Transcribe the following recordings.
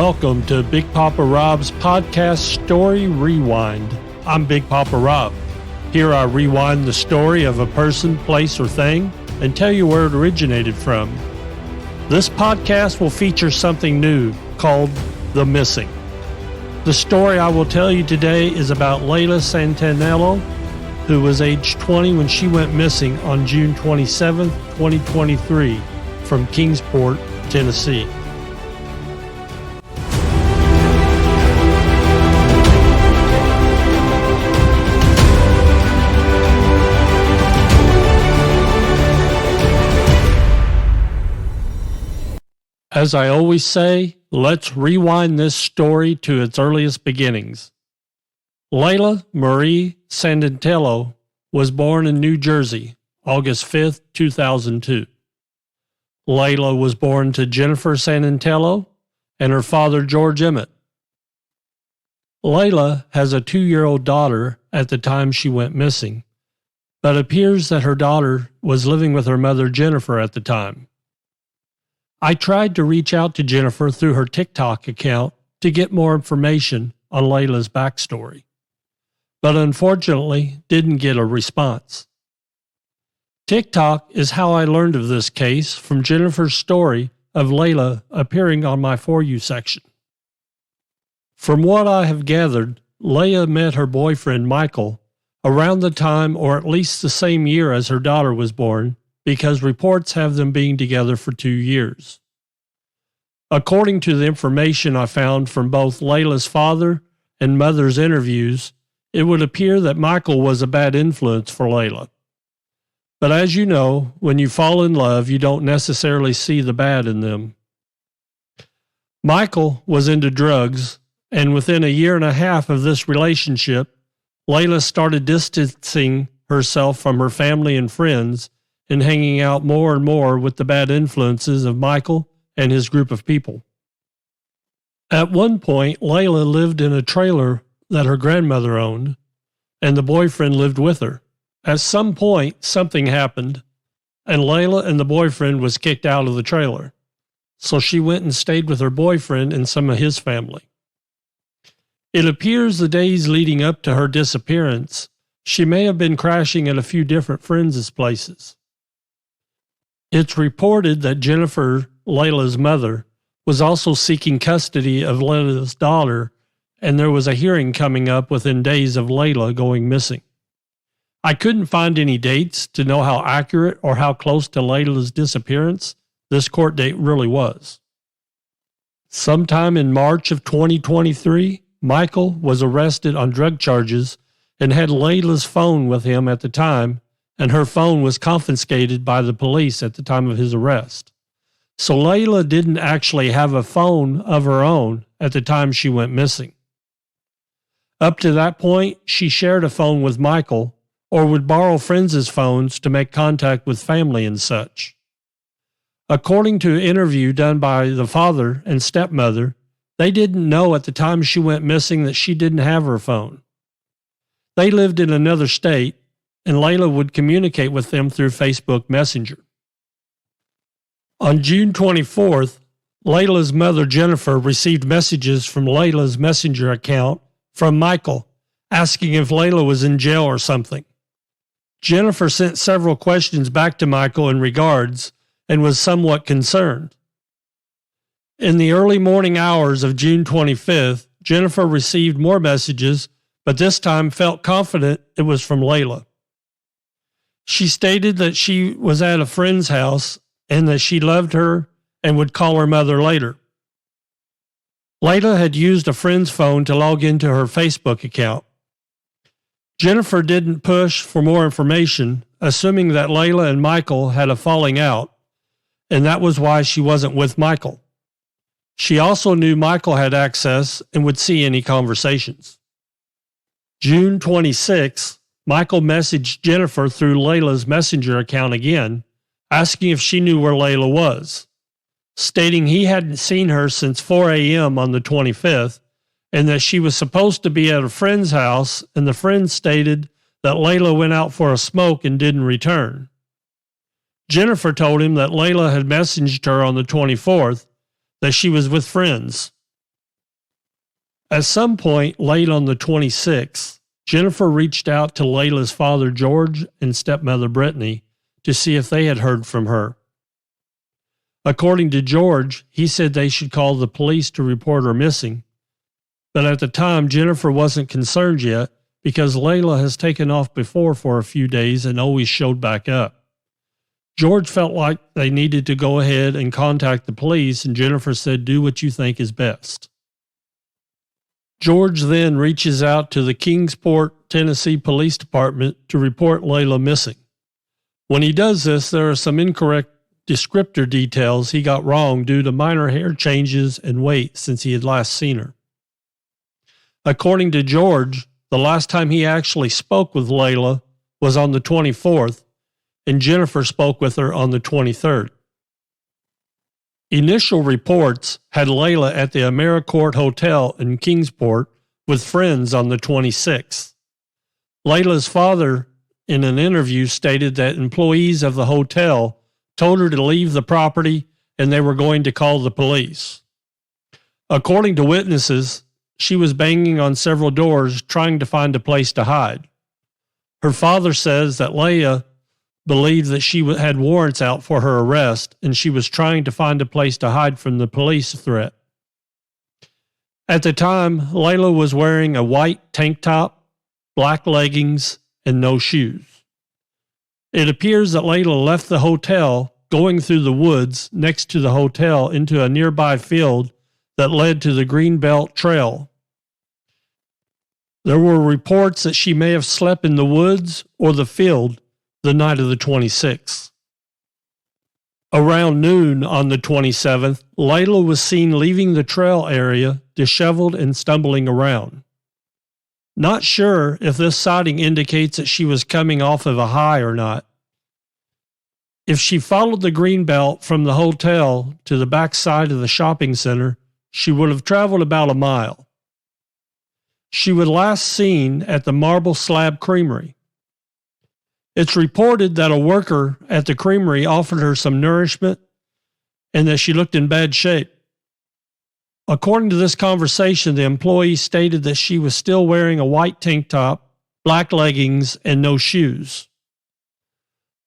Welcome to Big Papa Rob's podcast Story Rewind. I'm Big Papa Rob. Here I rewind the story of a person, place, or thing and tell you where it originated from. This podcast will feature something new called The Missing. The story I will tell you today is about Layla Santanello, who was age 20 when she went missing on June 27, 2023, from Kingsport, Tennessee. As I always say, let's rewind this story to its earliest beginnings. Layla Marie Santanello was born in New Jersey, August 5, 2002. Layla was born to Jennifer Santanello and her father George Emmett. Layla has a 2-year-old daughter at the time she went missing, but it appears that her daughter was living with her mother Jennifer at the time. I tried to reach out to Jennifer through her TikTok account to get more information on Layla's backstory, but unfortunately didn't get a response. TikTok is how I learned of this case from Jennifer's story of Layla appearing on my For You section. From what I have gathered, Laya met her boyfriend Michael around the time or at least the same year as her daughter was born, because reports have them being together for 2 years. According to the information I found from both Layla's father and mother's interviews, it would appear that Michael was a bad influence for Layla. But as you know, when you fall in love, you don't necessarily see the bad in them. Michael was into drugs, and within a year and a half of this relationship, Layla started distancing herself from her family and friends and hanging out more and more with the bad influences of Michael and his group of people. At one point, Layla lived in a trailer that her grandmother owned, and the boyfriend lived with her. At some point, something happened, and Layla and the boyfriend was kicked out of the trailer, so she went and stayed with her boyfriend and some of his family. It appears the days leading up to her disappearance, she may have been crashing at a few different friends' places. It's reported that Jennifer, Layla's mother, was also seeking custody of Layla's daughter, and there was a hearing coming up within days of Layla going missing. I couldn't find any dates to know how accurate or how close to Layla's disappearance this court date really was. Sometime in March of 2023, Michael was arrested on drug charges and had Layla's phone with him at the time, and her phone was confiscated by the police at the time of his arrest. So Layla didn't actually have a phone of her own at the time she went missing. Up to that point, she shared a phone with Michael or would borrow friends' phones to make contact with family and such. According to an interview done by the father and stepmother, they didn't know at the time she went missing that she didn't have her phone. They lived in another state, and Layla would communicate with them through Facebook Messenger. On June 24th, Layla's mother Jennifer received messages from Layla's Messenger account from Michael asking if Layla was in jail or something. Jennifer sent several questions back to Michael in regards and was somewhat concerned. In the early morning hours of June 25th, Jennifer received more messages, but this time felt confident it was from Layla. She stated that she was at a friend's house and that she loved her and would call her mother later. Layla had used a friend's phone to log into her Facebook account. Jennifer didn't push for more information, assuming that Layla and Michael had a falling out, and that was why she wasn't with Michael. She also knew Michael had access and would see any conversations. June 26th, Michael messaged Jennifer through Layla's Messenger account again, asking if she knew where Layla was, stating he hadn't seen her since 4 a.m. on the 25th and that she was supposed to be at a friend's house, and the friend stated that Layla went out for a smoke and didn't return. Jennifer told him that Layla had messaged her on the 24th that she was with friends. At some point late on the 26th, Jennifer reached out to Layla's father George and stepmother Brittany to see if they had heard from her. According to George, he said they should call the police to report her missing, but at the time Jennifer wasn't concerned yet because Layla has taken off before for a few days and always showed back up. George felt like they needed to go ahead and contact the police, and Jennifer said, "Do what you think is best." George then reaches out to the Kingsport, Tennessee Police Department to report Layla missing. When he does this, there are some incorrect descriptor details he got wrong due to minor hair changes and weight since he had last seen her. According to George, the last time he actually spoke with Layla was on the 24th, and Jennifer spoke with her on the 23rd. Initial reports had Layla at the AmeriCorps Hotel in Kingsport with friends on the 26th. Layla's father, in an interview, stated that employees of the hotel told her to leave the property and they were going to call the police. According to witnesses, she was banging on several doors trying to find a place to hide. Her father says that Laya believed that she had warrants out for her arrest and she was trying to find a place to hide from the police threat. At the time, Layla was wearing a white tank top, black leggings, and no shoes. It appears that Layla left the hotel going through the woods next to the hotel into a nearby field that led to the Greenbelt Trail. There were reports that she may have slept in the woods or the field the night of the 26th. Around noon on the 27th, Layla was seen leaving the trail area, disheveled and stumbling around. Not sure if this sighting indicates that she was coming off of a high or not. If she followed the Greenbelt from the hotel to the back side of the shopping center, she would have traveled about a mile. She was last seen at the Marble Slab Creamery. It's reported that a worker at the creamery offered her some nourishment and that she looked in bad shape. According to this conversation, the employee stated that she was still wearing a white tank top, black leggings, and no shoes.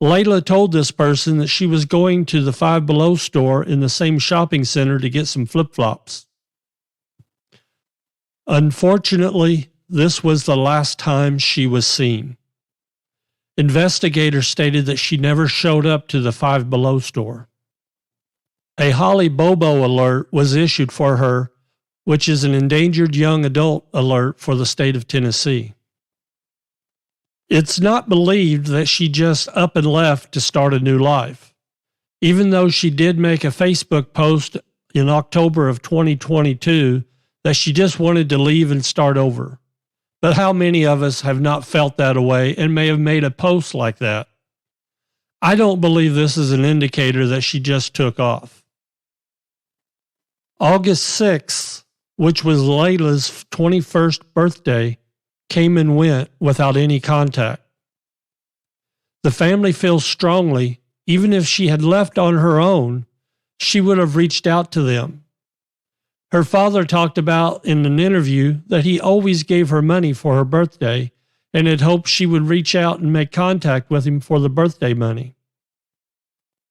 Layla told this person that she was going to the Five Below store in the same shopping center to get some flip-flops. Unfortunately, this was the last time she was seen. Investigators stated that she never showed up to the Five Below store. A Holly Bobo alert was issued for her, which is an endangered young adult alert for the state of Tennessee. It's not believed that she just up and left to start a new life, even though she did make a Facebook post in October of 2022 that she just wanted to leave and start over. But how many of us have not felt that way and may have made a post like that? I don't believe this is an indicator that she just took off. August 6th, which was Layla's 21st birthday, came and went without any contact. The family feels strongly, even if she had left on her own, she would have reached out to them. Her father talked about in an interview that he always gave her money for her birthday and had hoped she would reach out and make contact with him for the birthday money.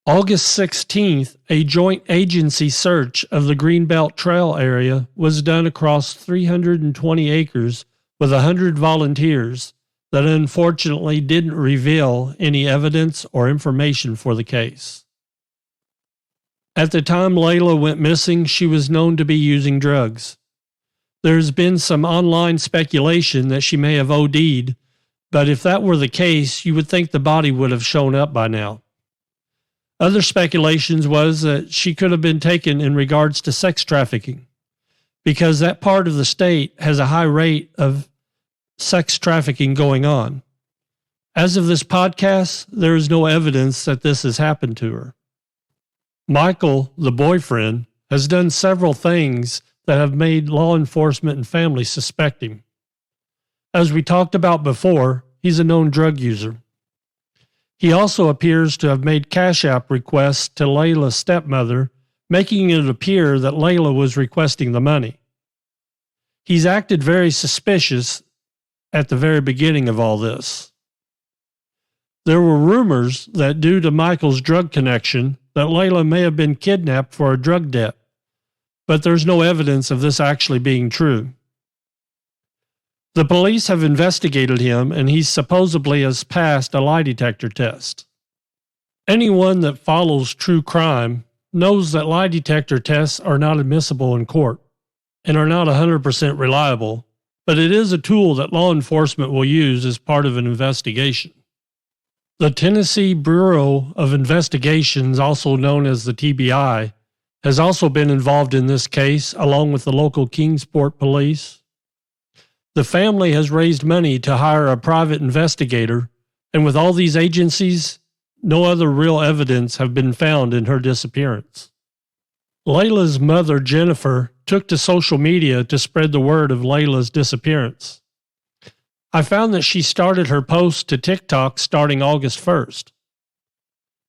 August 16th, a joint agency search of the Greenbelt Trail area was done across 320 acres with 100 volunteers that unfortunately didn't reveal any evidence or information for the case. At the time Layla went missing, she was known to be using drugs. There's been some online speculation that she may have OD'd, but if that were the case, you would think the body would have shown up by now. Other speculations was that she could have been taken in regards to sex trafficking, because that part of the state has a high rate of sex trafficking going on. As of this podcast, there is no evidence that this has happened to her. Michael, the boyfriend, has done several things that have made law enforcement and family suspect him. As we talked about before, he's a known drug user. He also appears to have made Cash App requests to Layla's stepmother, making it appear that Layla was requesting the money. He's acted very suspicious at the very beginning of all this. There were rumors that due to Michael's drug connection, that Layla may have been kidnapped for a drug debt, but there's no evidence of this actually being true. The police have investigated him, and he supposedly has passed a lie detector test. Anyone that follows true crime knows that lie detector tests are not admissible in court and are not 100% reliable, but it is a tool that law enforcement will use as part of an investigation. The Tennessee Bureau of Investigations, also known as the TBI, has also been involved in this case, along with the local Kingsport Police. The family has raised money to hire a private investigator, and with all these agencies, no other real evidence have been found in her disappearance. Layla's mother, Jennifer, took to social media to spread the word of Layla's disappearance. I found that she started her post to TikTok starting August 1st.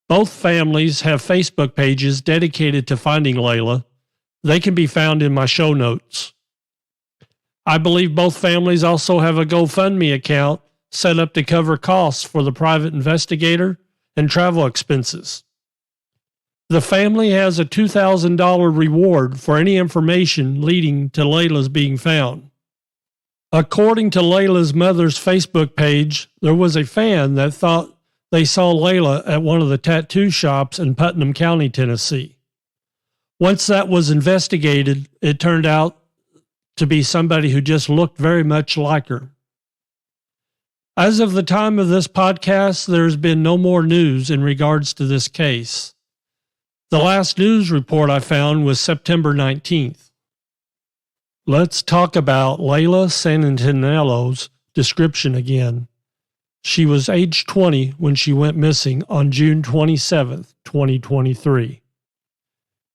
Both families have Facebook pages dedicated to finding Layla. They can be found in my show notes. I believe both families also have a GoFundMe account set up to cover costs for the private investigator and travel expenses. The family has a $2,000 reward for any information leading to Layla's being found. According to Layla's mother's Facebook page, there was a fan that thought they saw Layla at one of the tattoo shops in Putnam County, Tennessee. Once that was investigated, it turned out to be somebody who just looked very much like her. As of the time of this podcast, there's been no more news in regards to this case. The last news report I found was September 19th. Let's talk about Layla Santanello's description again. She was age 20 when she went missing on June 27, 2023.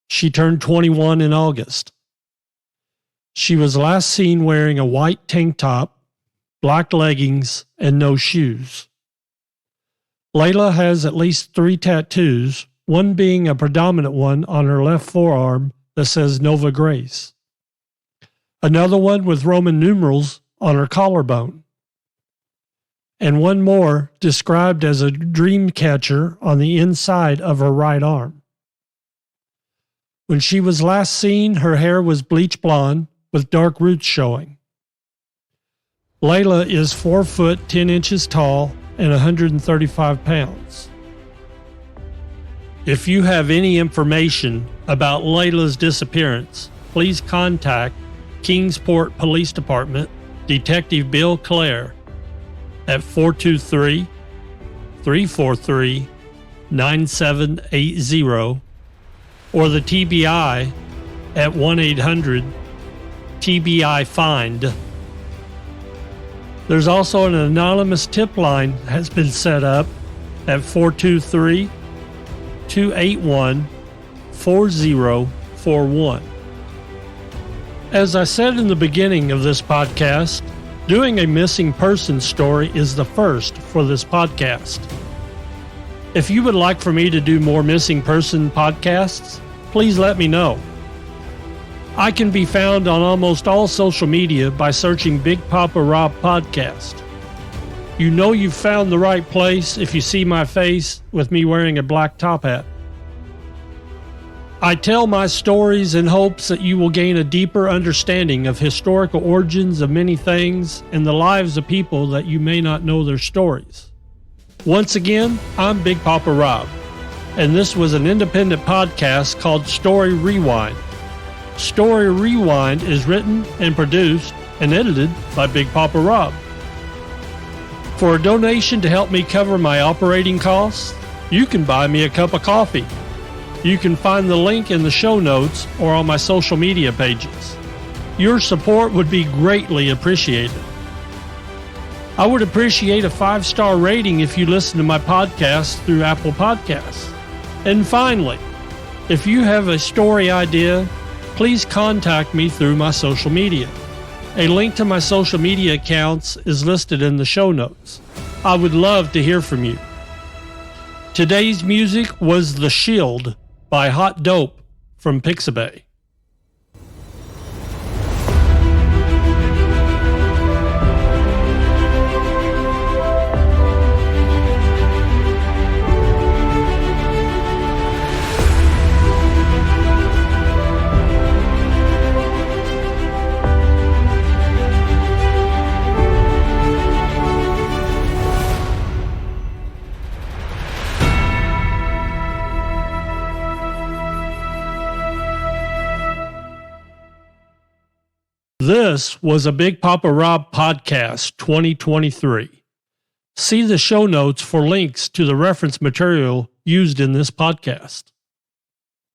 She turned 21 in August. She was last seen wearing a white tank top, black leggings, and no shoes. Layla has at least 3 tattoos, one being a predominant one on her left forearm that says Nova Grace. Another one with Roman numerals on her collarbone. And one more described as a dream catcher on the inside of her right arm. When she was last seen, her hair was bleach blonde with dark roots showing. Layla is 4 foot 10 inches tall and 135 pounds. If you have any information about Layla's disappearance, please contact Kingsport Police Department Detective Bill Clare at 423-343-9780 or the TBI at 1-800-TBI-FIND. There's also an anonymous tip line that has been set up at 423-281-4041. As I said in the beginning of this podcast, doing a missing person story is the first for this podcast. If you would like for me to do more missing person podcasts, please let me know. I can be found on almost all social media by searching Big Papa Rob Podcast. You know you've found the right place if you see my face with me wearing a black top hat. I tell my stories in hopes that you will gain a deeper understanding of historical origins of many things and the lives of people that you may not know their stories. Once again, I'm Big Papa Rob, and this was an independent podcast called Story Rewind. Story Rewind is written and produced and edited by Big Papa Rob. For a donation to help me cover my operating costs, you can buy me a cup of coffee. You can find the link in the show notes or on my social media pages. Your support would be greatly appreciated. I would appreciate a 5-star rating if you listen to my podcast through Apple Podcasts. And finally, if you have a story idea, please contact me through my social media. A link to my social media accounts is listed in the show notes. I would love to hear from you. Today's music was The Shield by Hot Dope from Pixabay. This was a Big Papa Rob podcast 2023. See the show notes for links to the reference material used in this podcast.